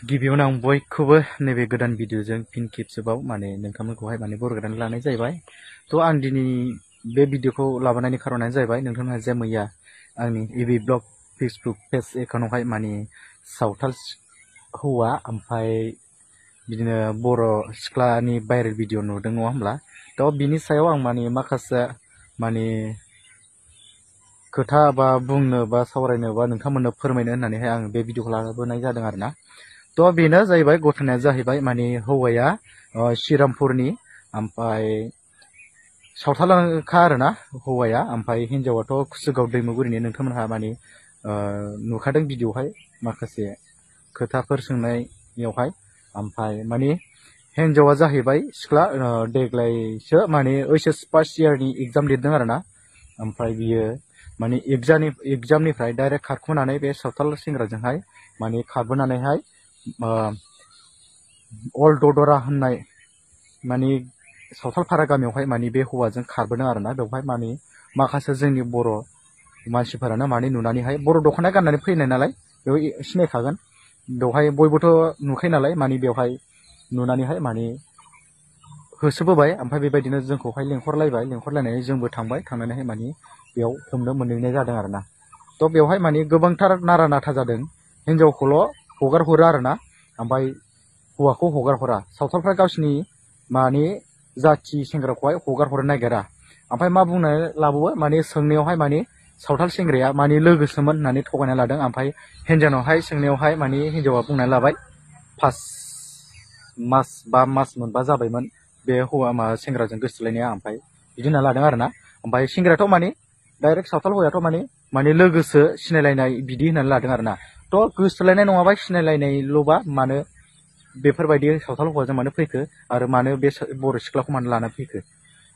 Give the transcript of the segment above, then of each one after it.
गिबियावनो आं बयखौबो नैबे गोदान भिडिअजों फिन खेबसेबाव माने नोंथांमोनखौहाय माने बर' गोदान लानाय जाहैबाय। थ' आं दिनै बे भिडिअखौ लाबोनायनि खारनानो जाहैबाय नोंथांमोनहा जे मैया आंनि इबि ब्लग फेसबुक पेज एकाउन्टआवहाय माने सावथाल हौवा ओमफ्राय बिदिनो बर' सिख्लानि भाइरेल भिडिअ नुदों नङा होमब्ला। थ' बिनि सायाव आं माने माखासे माने खोथा बा बुंनो बा सावरायनो बा नोंथांमोननो फोरमायनो होननानैहाय आं बे भिडिअखौ लाबोनाय जादों आरोना। तो बेनो जाहैबाय घटनाया जाहैबाय माने हौवाया श्रीरामपुरनि ओमफ्राय सावथालखा आरोना हौवाया, ओमफ्राय हिन्जावाथ' कुसुगाव दैमुगुरिनि। नोंथांमोनहा माने नुखादों भिडिअआवहाय माखासे खोथाफोर सोंनायावहाय। ओमफ्राय माने हिन्जावा जाहैबाय सिख्ला, देग्लायसो माने ओइस फार्स्ट इयारनि एग्जाम लिरदों आरोना। ओमफ्राय बियो माने एग्जामनिफ्राय डाइरेक्ट खारखुमानानै बे सावथाल सेंग्राजोंहाय माने खारबोनानैहाय अल ददरा होननाय माने सावथालपारा गामियावहाय माने बे हौवाजों खारबोदों आरोना। बेवहाय माने माखासे जोंनि बर' मानसिफोरानो माने नुनानैहाय, बर' दख'ना गाननानै फैनाय नालाय बेयाव सिनायखागोन, बेवहाय बयबोथ' नुखायो नालाय, माने बेवहाय नुनानैहाय माने होसोबोबाय। ओमफ्राय बेबायदिनो जोंखौहाय लेंहरलायनानै जोंबो थांबाय, थांनानैहाय माने बेयाव हमनो मोनहैनाय जादों आरोना। थ' बेवहाय माने गोबांथार नारा नाथा जादों। हिन्जावखौल' हगार हरो आरोना, ओमफ्राय हौवाखौ हगार हरा। सावथालफ्रा गावसिनि माने जाथि सेंग्राखौहाय हगार हरनो नागिरा। ओमफ्राय मा बुंनानै लाबावो माने सोंनायावहाय माने सावथाल सेंग्राया माने लोगोसोमोन होननानै थगायना लादों। ओमफ्राय हिन्जावनावहाय सोंनायावहाय माने हिन्जावा बुंनानै लाबाय मास मोनबा जाबायमोन बे हौवा सेंग्राजों गोसोथोलायनाया, ओमफ्राय बिदि होनना लादों आरोना। ओमफ्राय सेंग्रायाथ' माने डाइरेक्ट सावथाल हौवायाथ' माने लोगोसो, सिनायलायनाय बिदि होननानै लादों आरोना। थ' गोसोथोलायनाय नङाबा सिनायलायनायल'बा मानो बेफोरबायदि सावथाल हौवाजों मानो फैखो, आरो मानो बे बर' सिख्लाखौ मानो लाना फैखो।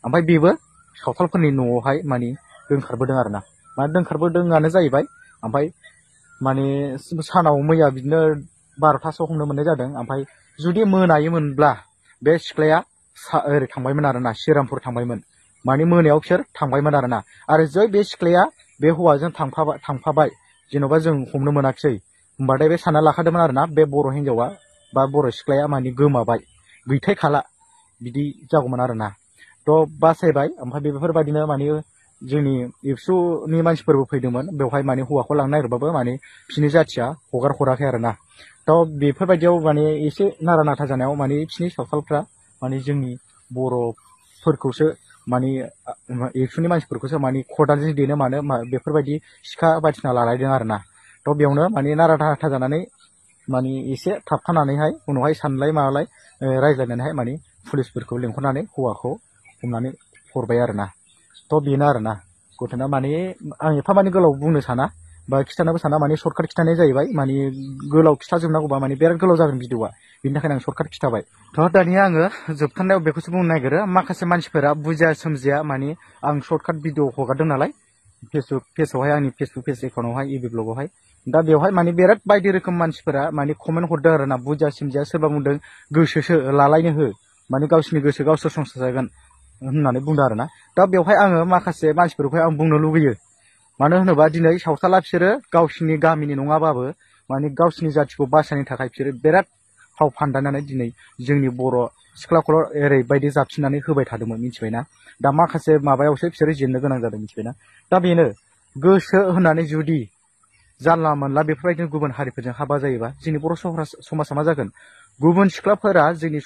ओमफ्राय बेबो सावथालफोरनि न'आवहाय माने दोनखारबोदों आरोना। माने दोनखारबोदोंआनो जाहैबाय। ओमफ्राय माने सानाव मैया बिदिनो 12थासोआव हमनो मोननाय जादों। ओमफ्राय जुदि मोनायोमोनब्ला बे सिख्लाया ओरै थांबायमोन आरोना, श्रीरामपुर थांबायमोन। माने मोनायाव बिसोर थांबायमोन आरोना। आरो जै बे सिख्लाया बे हौवाजों थांफाबाय जेन'बा जों हमनो मोनाखिसै, होमबाथाय बे सानना लाखादोंमोन आरोना बे बर' हिन्जावा बा बर' सिख्लाया माने गोमाबाय, गैथायखाला, बिदि जागौमोन आरोना। थ' बासायबाय। ओमफ्राय बेफोरबायदिनो माने जोंनि एबसुनि मानसिफोरबो फैदोंमोन बेवहाय, माने हौवाखौ लांनो नागिरबाबो माने बिसिनि जाथिया हगार हराखै आरोना। थ' बेफोरबायदियाव माने एसे नारा नाथा जानायाव माने बिसिनि सावथालफ्रा माने जोंनि बर'फोरखौसो माने एबसुनि मानसिफोरखौसो माने खदालजों देनो मानो बेफोरबायदि सिखा बायदिसिना लालायदों आरोना। थ' बेयावनो माने नारा नाथा जानानै माने एसे थाबथानानैहाय उनावहाय सानलाय माबालाय रायज्लायनानैहाय माने पुलिसफोरखौ लेंहरनानै हौवाखौ हमनानै हरबाय आरोना। थ' बेनो आरोना घटना। माने आं एफा माने गोलाव बुंनो साना बा खिथानोबो साना, माने सर्टकाट खिथानाय जाहैबाय। माने गोलाव खिथाजोबनांगौबा माने बिराद गोलाव जागोन भिडिअआ, बिनि थाखायनो आं सर्टकाट खिथाबाय। थ' दानिया आङो जोबथारनायाव बेखौसो बुंनो नागिरो, माखासे मानसिफोरा बुजिया सोमजिया माने आं सर्टकाट भिडिअ हगारदों नालाय फेसबुक पेजावहाय, आंनि फेसबुक पेज एकाउन्टआवहाय, इबि ब्लगावहाय। दा बेवहाय माने बिराद बायदि रोखोम मानसिफोरा माने कमेन्ट हरदों आरोना, बुजिया सोमजिया। सोरबा बुंदों गोसोसो लालायनो हो, माने गावसिनि गोसो गावसोर संसार जागोन होननानै बुंदों आरोना। दा बेवहाय आङो माखासे मानसिफोरखौहाय आं बुंनो लुबैयो, मानो होनोबा दिनै सावथाला बिसोरो गावसिनि गामिनि नङाबाबो माने गावसिनि जाथिखौ बासायनो थाखाय बिसोरो बिराद फाव फान्दायनानै दिनै जोंनि बर' सिख्लाखौल' ओरैबायदि जाबसिननानै होबाय थादोंमोन, मिथिबायना। दा माखासे माबायावसो बिसोरो जेननो गोनां जादों, मिथिबायना। दा बेनो गोसो होनानै जुदि जानला मोनला बेफोरबायदिनो गुबुन हारिफोरजों हाबा जायोबा जोंनि बर' समाजा मा जागोन। गुबुन सिख्लाफोरा जोंनि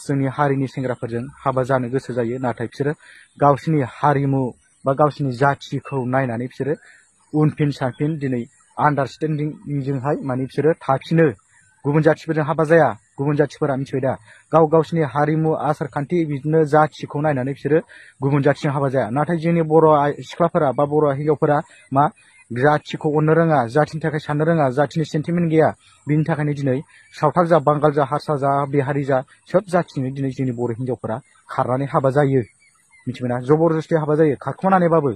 जोंनि हारिनि सेंग्राफोरजों हाबा जानो गोसो जायो, नाथाय बिसोरो गावसिनि हारिमु बा गावसिनि जाथिखौ नायनानै बिसोरो उनफिन सानफिन दिनै आन्डारस्टेन्डिंजोंहाय माने बिसोरो थाफिनो, गुबुन जाथिफोरजों हाबा जाया। गुबुन जाथिफोरा मिथिबाय दा, गावसिनि हारिमु आसार खान्थि बिदिनो जाथिखौ नायनानै बिसोरो गुबुन जाथिजों हाबा जाया। नाथाय जोंनि बर' सिख्लाफोरा बा बर' हिन्जावफोरा मा जाथिखौ अननो रोङा, जाथिनि थाखाय साननो रोङा, जाथिनि सेन्टिमेन्ट गैया। बिनि थाखायनो दिनै सावथाल जा, बांगाल जा, हारसा जा, बिहारि जा, सोब जाथिनि दिनै जोंनि बर' हिन्जावफोरा खारनानै हाबा जायो, मिथिबायना। जबरदस्ति हाबा जायो खारखुमानानैबाबो।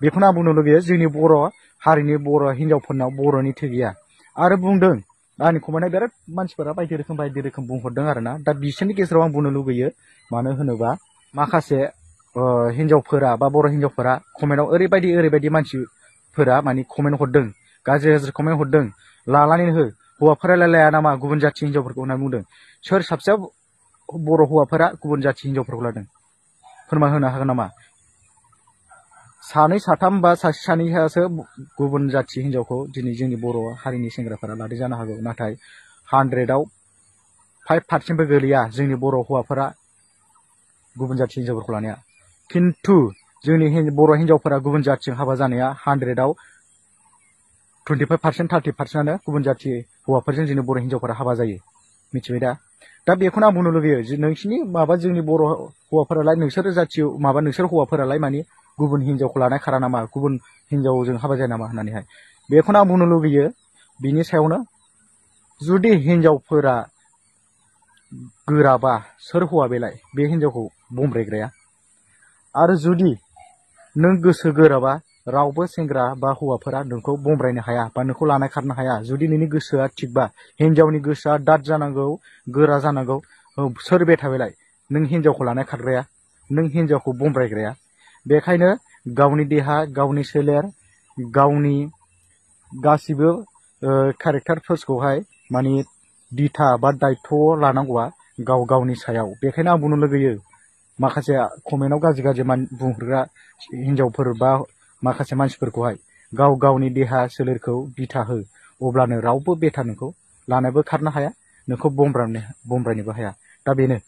बेखौनो आं बुंनो लुगैयो, जोंनि बर' हारिनि बर' हिन्जावफोरनाव बर'नि थै गैया। आरो बुंदों आंनि कमेन्टआव बिराद मानसिफोरा बायदि रोखोम बुंहरदों आरोना। दा बिसोरनि गेजेराव आं बुंनो लुगैयो, मानो होनोबा माखासे हिन्जावफोरा बा बर' हिन्जावफोरा कमेन्टआव ओरैबायदि मानसिफोरा माने कमेन्ट हरदों, गाज्रि कमेन्ट हरदों। लानानै हो, हौवाफोरालाय लाया नामा गुबुन जाथि हिनजावफोरखौ होनना बुंदों सोर साबसेया बर' हौवाफोरा गुबुन जाथि हिनजावफोरखौ लादों फोरमान होनो हागोन नामा सानै साथाम बा सासे सानैयासो गुबुन जाथि हिनजावखौ दिनै जोंनि बर' हारिनि सेंग्राफोरा लादों जानो हागौ नाथाय 100आव 5% गोलैया जोंनि बर' हौवाफोरा गुबुन जाथि हिनजावफोरखौ लानाया किन्तु जोंनि बर' हिनजावफोरा गुबुन जाथिजों हाबा जानाया 100आव 25% 30%आनो गुबुन जाथि हौवाफोरजों जोंनि बर' हिनजावफोरा हाबा जायो मिथिबाय दा बेखौनो आं बुंनो लुगैयो जे नोंसिनि माबा जोंनि बर' हौवाफोरालाय नोंसोर जाथि माबा नोंसोर हौवाफोरालाय माने गुबुन हिनजावखौ लानाय खारा नामा गुबुन हिनजावजों हाबा जाया नामा होननानैहाय बेखौनो आं बुंनो लुगैयो बिनि सायावनो जुदि हिनजावफोरा गोराबा सोर हौवा बेलाय बे हिनजावखौ बमब्रायग्राया आरो जुदि नों गोसो गोराबा रावबो सेंग्रा बा हौवाफोरा नोंखौ बमब्रायनो हाया बा नोंखौ लानाय खारनो हाया जुदि नोंनि गोसोआ थिगबा हिनजावनि गोसोआ दाद जानांगौ गोरा जानांगौ सोर बेथा बेलाय नों हिनजावखौ लानाय खारग्राया नों हिनजावखौ बमब्रायग्राया बेखायनो गावनि देहा गावनि सोलेर गावनि गासिबो केरेक्टारफोरखौहाय माने दिथा बा दायित्व लानांगौआ गावनि सायाव बेखायनो आं बुंनो लुगैयो माखासे कमेन्टआव गाज्रि बुंहरग्रा हिनजावफोर बा माखासे मानसिफोरखौहाय गावनि देहा सोलेरखौ दिथा हो अब्लानो रावबो बेथा नोंखौ लानोबो खारनो हाया नोंखौ बमब्रायनोबो हाया दा बेनो